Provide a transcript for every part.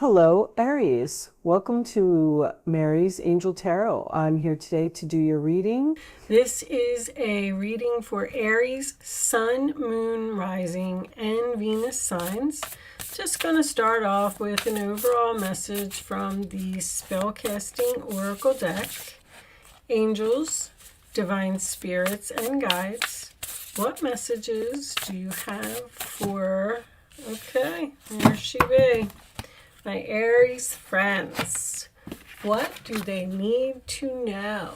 Hello, Aries. Welcome to Mary's Angel Tarot. I'm here today to do your reading. This is a reading for Aries, Sun, Moon, Rising, and Venus signs. Just going to start off with an overall message from the Spellcasting Oracle deck. Angels, Divine Spirits, and Guides. What messages do you have for... Okay, there she be. My Aries friends, what do they need to know?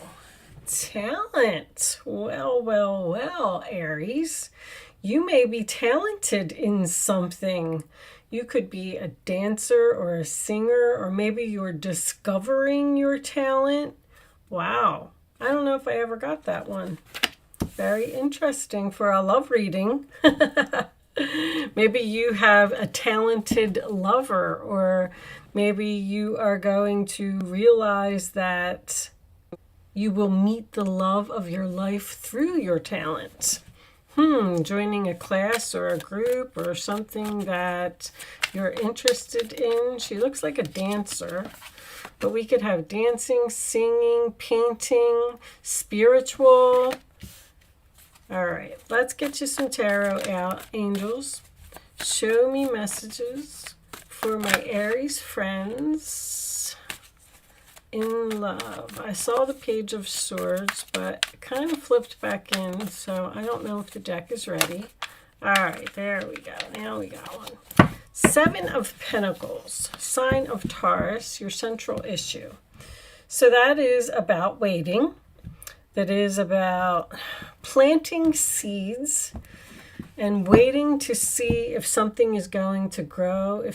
Talent. Well, Aries. You may be talented in something. You could be a dancer or a singer, or maybe you're discovering your talent. Wow. I don't know if I ever got that one. Very interesting for a love reading. Maybe you have a talented lover, or maybe you are going to realize that you will meet the love of your life through your talent. Joining a class or a group or something that you're interested in. She looks like a dancer, but we could have dancing, singing, painting, spiritual. All right, let's get you some tarot out, angels. Show me messages for my Aries friends in love. I saw the Page of Swords, but it kind of flipped back in, so I don't know if the deck is ready. All right, there we go. Now we got one. Seven of Pentacles, sign of Taurus, your central issue. So that is about waiting. That is about planting seeds and waiting to see if something is going to grow,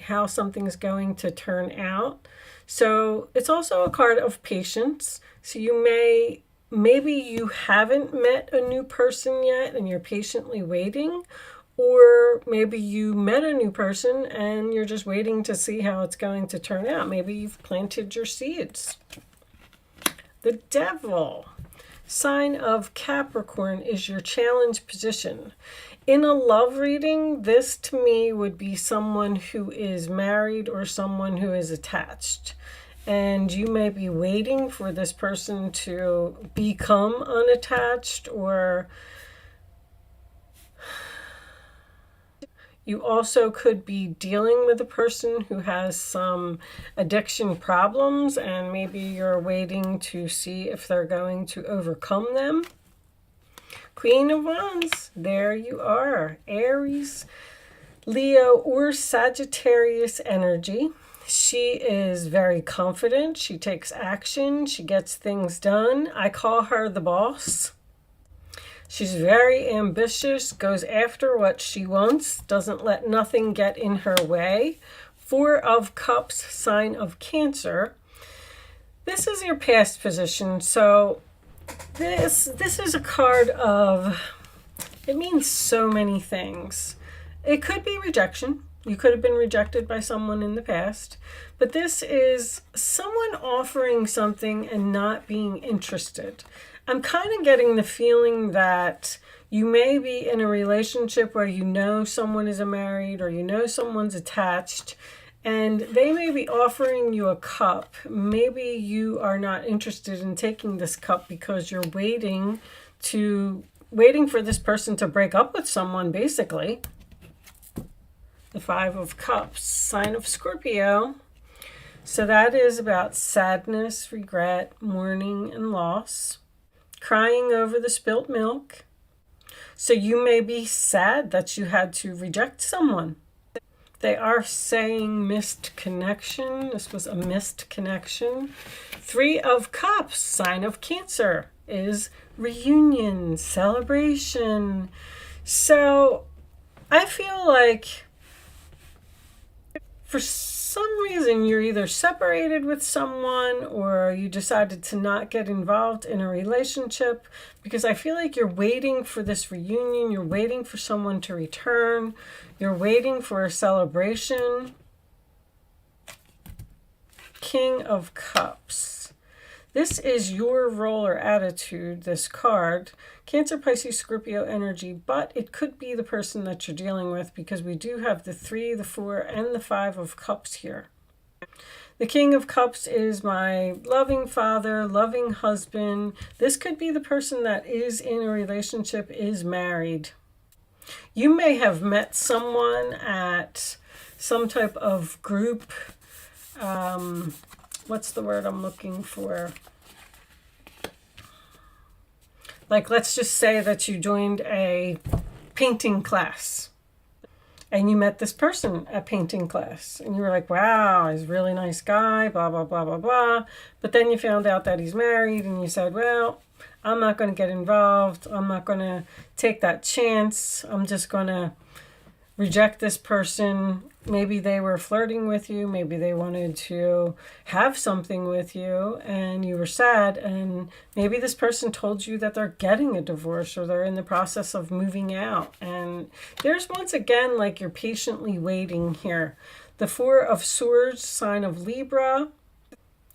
how something is going to turn out. So it's also a card of patience. So maybe you haven't met a new person yet and you're patiently waiting, or maybe you met a new person and you're just waiting to see how it's going to turn out. Maybe you've planted your seeds. The Devil, sign of Capricorn, is your challenge position. In a love reading, this to me would be someone who is married or someone who is attached. And you may be waiting for this person to become unattached, or you also could be dealing with a person who has some addiction problems, and maybe you're waiting to see if they're going to overcome them. Queen of Wands, there you are. Aries, Leo, or Sagittarius energy. She is very confident. She takes action. She gets things done. I call her the boss. She's very ambitious, goes after what she wants, doesn't let nothing get in her way. Four of Cups, sign of Cancer. This is your past position. So this is a card of, it means so many things. It could be rejection. You could have been rejected by someone in the past. But this is someone offering something and not being interested. I'm kind of getting the feeling that you may be in a relationship where you know someone is married or you know someone's attached, and they may be offering you a cup. Maybe you are not interested in taking this cup because you're waiting for this person to break up with someone, basically. The Five of Cups, sign of Scorpio. So that is about sadness, regret, mourning, and loss. Crying over the spilt milk. So you may be sad that you had to reject someone. They are saying missed connection. This was a missed connection. Three of Cups, sign of Cancer, is reunion, celebration. So I feel like for some reason you're either separated with someone or you decided to not get involved in a relationship, because I feel like you're waiting for this reunion. You're waiting for someone to return. You're waiting for a celebration. King of Cups. This is your role or attitude, this card. Cancer, Pisces, Scorpio energy, but it could be the person that you're dealing with because we do have the 3, the 4, and the 5 of Cups here. The King of Cups is my loving father, loving husband. This could be the person that is in a relationship, is married. You may have met someone at some type of group. What's the word I'm looking for? Like, let's just say that you joined a painting class. And you met this person at painting class. And you were like, wow, he's a really nice guy, blah, blah, blah, blah, blah. But then you found out that he's married and you said, well, I'm not going to get involved. I'm not going to take that chance. I'm just going to reject this person. Maybe they were flirting with you. Maybe they wanted to have something with you and you were sad. And maybe this person told you that they're getting a divorce or they're in the process of moving out. And there's once again, like, you're patiently waiting here. The 4 of Swords, sign of Libra,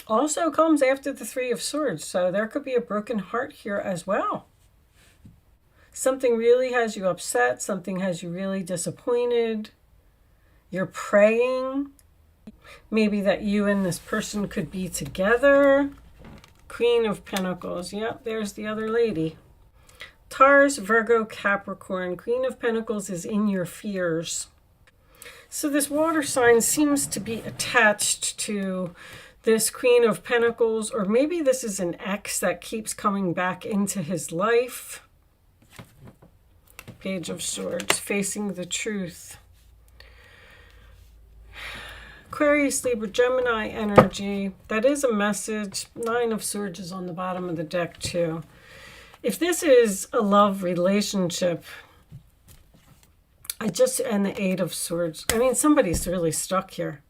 also comes after the 3 of Swords. So there could be a broken heart here as well. Something really has you upset. Something has you really disappointed. You're praying. Maybe that you and this person could be together. Queen of Pentacles. Yep, there's the other lady. Taurus, Virgo, Capricorn. Queen of Pentacles is in your fears. So this water sign seems to be attached to this Queen of Pentacles. Or maybe this is an ex that keeps coming back into his life. Page of Swords, facing the truth. Aquarius, Libra, Gemini energy. That is a message. 9 of Swords is on the bottom of the deck too. If this is a love relationship, and the 8 of Swords. I mean, somebody's really stuck here.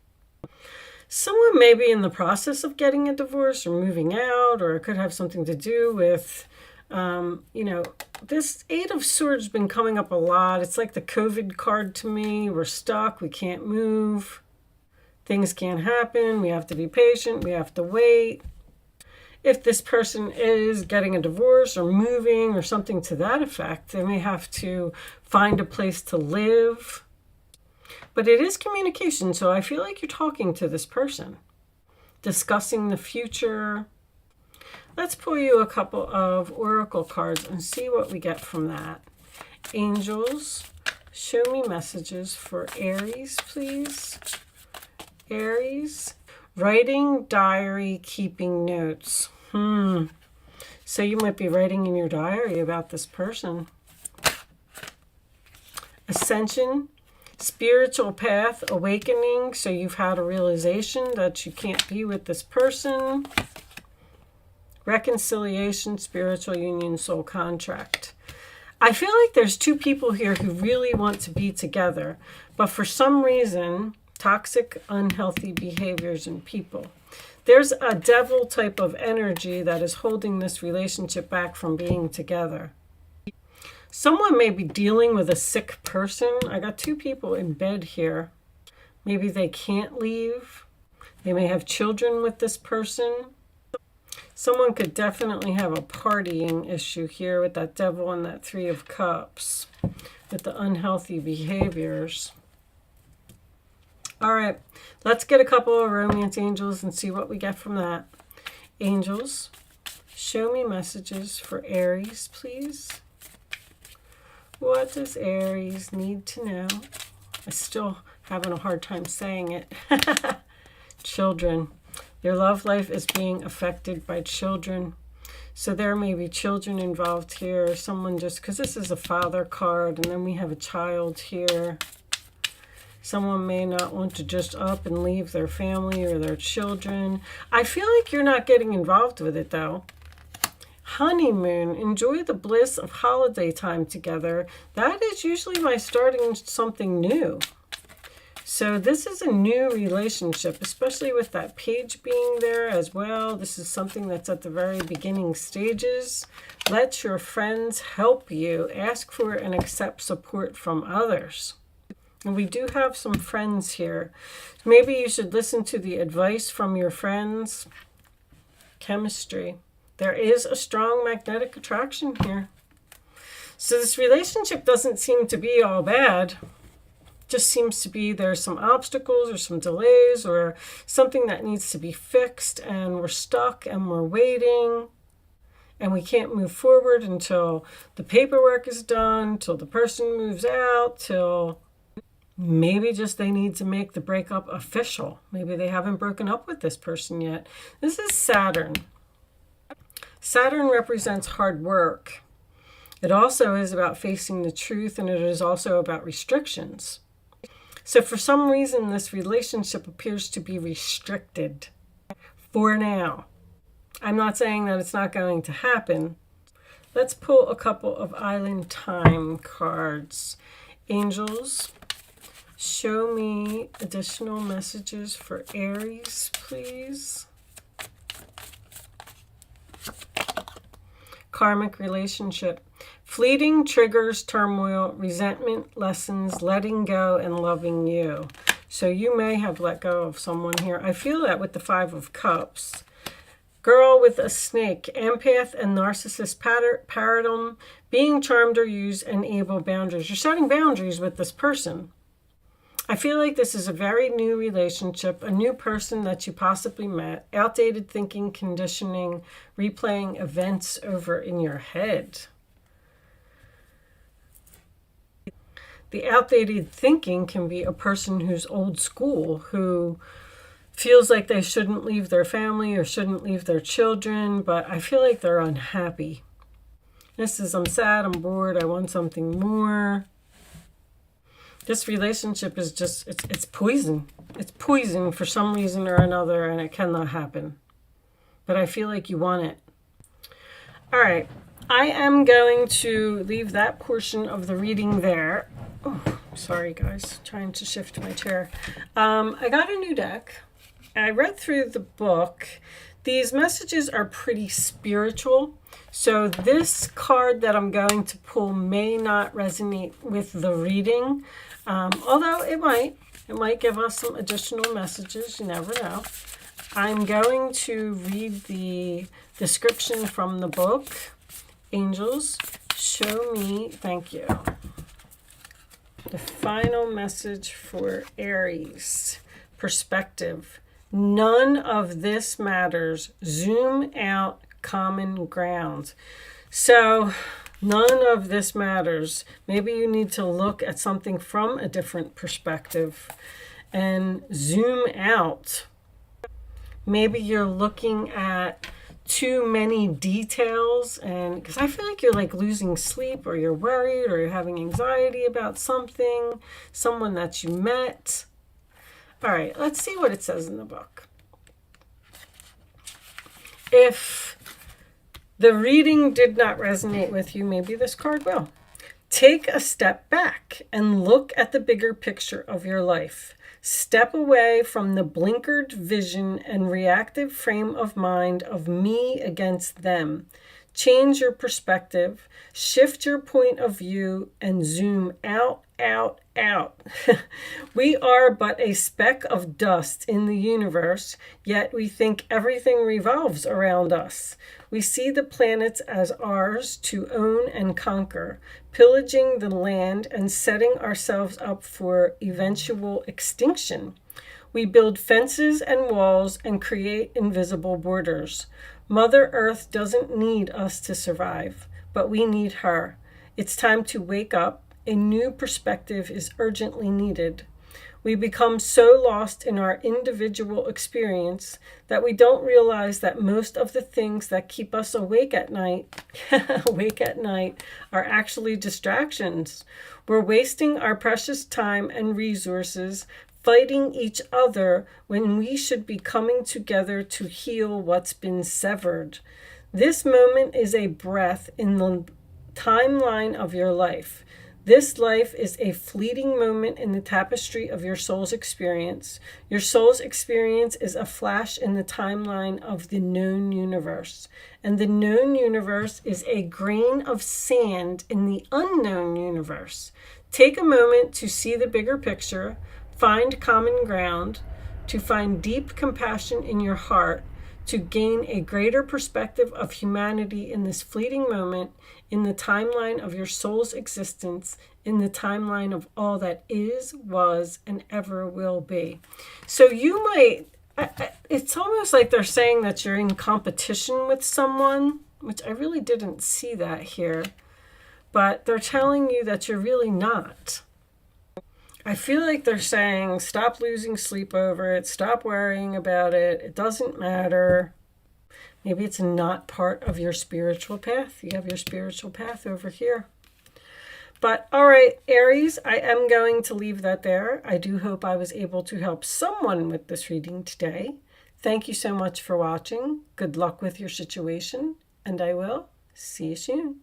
Someone may be in the process of getting a divorce or moving out, or it could have something to do with this 8 of Swords has been coming up a lot. It's like the COVID card to me. We're stuck. We can't move. Things can't happen. We have to be patient. We have to wait. If this person is getting a divorce or moving or something to that effect, they may have to find a place to live. But it is communication. So I feel like you're talking to this person, discussing the future. Let's pull you a couple of oracle cards and see what we get from that. Angels, show me messages for Aries, please. Aries, writing, diary, keeping notes. So you might be writing in your diary about this person. Ascension, spiritual path, awakening. So you've had a realization that you can't be with this person. Reconciliation, spiritual union, soul contract. I feel like there's 2 people here who really want to be together, but for some reason, toxic, unhealthy behaviors in people. There's a devil type of energy that is holding this relationship back from being together. Someone may be dealing with a sick person. I got 2 people in bed here. Maybe they can't leave. They may have children with this person. Someone could definitely have a partying issue here with that devil and that 3 of Cups, with the unhealthy behaviors. All right, let's get a couple of romance angels and see what we get from that. Angels, show me messages for Aries, please. What does Aries need to know? I'm still having a hard time saying it. Children. Your love life is being affected by children. So there may be children involved here. Someone just, because this is a father card, and then we have a child here. Someone may not want to just up and leave their family or their children. I feel like you're not getting involved with it, though. Honeymoon. Enjoy the bliss of holiday time together. That is usually by starting something new. So this is a new relationship, especially with that page being there as well. This is something that's at the very beginning stages. Let your friends help you. Ask for and accept support from others. And we do have some friends here. Maybe you should listen to the advice from your friends. chemistry. There is a strong magnetic attraction here. So this relationship doesn't seem to be all bad. Just seems to be there's some obstacles or some delays or something that needs to be fixed, and we're stuck and we're waiting and we can't move forward until the paperwork is done, till the person moves out, till maybe just they need to make the breakup official. Maybe they haven't broken up with this person yet. This is Saturn. Saturn represents hard work. It also is about facing the truth, and it is also about restrictions. So for some reason, this relationship appears to be restricted for now. I'm not saying that it's not going to happen. Let's pull a couple of Island Time cards. Angels, show me additional messages for Aries, please. Karmic relationship. Fleeting triggers turmoil, resentment, lessons, letting go, and loving you. So you may have let go of someone here. I feel that with the Five of Cups. Girl with a snake, empath and narcissist paradigm, being charmed or used, and able boundaries. You're setting boundaries with this person. I feel like this is a very new relationship, a new person that you possibly met, outdated thinking, conditioning, replaying events over in your head. The outdated thinking can be a person who's old school, who feels like they shouldn't leave their family or shouldn't leave their children, but I feel like they're unhappy. This is, I'm sad, I'm bored, I want something more. This relationship is just, it's poison. It's poison for some reason or another, and it cannot happen. But I feel like you want it. All right, I am going to leave that portion of the reading there. Oh, sorry guys, trying to shift my chair. I got a new deck. I read through the book. These messages are pretty spiritual. So this card that I'm going to pull may not resonate with the reading, although it might. It might give us some additional messages. You never know. I'm going to read the description from the book. Angels, show me, thank you, the final message for Aries. Perspective. None of this matters. Zoom out, common ground. So none of this matters. Maybe you need to look at something from a different perspective and zoom out. Maybe you're looking at too many details, and because I feel like you're like losing sleep, or you're worried, or you're having anxiety about something, someone that you met. All right, let's see what it says in the book. If the reading did not resonate with you, maybe this card will. Take a step back and look at the bigger picture of your life. Step away from the blinkered vision and reactive frame of mind of me against them. Change your perspective, shift your point of view, and zoom out, out, out. We are but a speck of dust in the universe, yet we think everything revolves around us. We see the planets as ours to own and conquer, pillaging the land and setting ourselves up for eventual extinction. We build fences and walls and create invisible borders. Mother Earth doesn't need us to survive, but we need her. It's time to wake up. A new perspective is urgently needed. We become so lost in our individual experience that we don't realize that most of the things that keep us awake at night, are actually distractions. We're wasting our precious time and resources fighting each other when we should be coming together to heal what's been severed. This moment is a breath in the timeline of your life. This life is a fleeting moment in the tapestry of your soul's experience. Your soul's experience is a flash in the timeline of the known universe. And the known universe is a grain of sand in the unknown universe. Take a moment to see the bigger picture, find common ground, to find deep compassion in your heart, to gain a greater perspective of humanity in this fleeting moment, in the timeline of your soul's existence, in the timeline of all that is, was, and ever will be. So you might, it's almost like they're saying that you're in competition with someone, which I really didn't see that here, but they're telling you that you're really not. I feel like they're saying, stop losing sleep over it, stop worrying about it, it doesn't matter. Maybe it's not part of your spiritual path. You have your spiritual path over here. But all right, Aries, I am going to leave that there. I do hope I was able to help someone with this reading today. Thank you so much for watching. Good luck with your situation, and I will see you soon.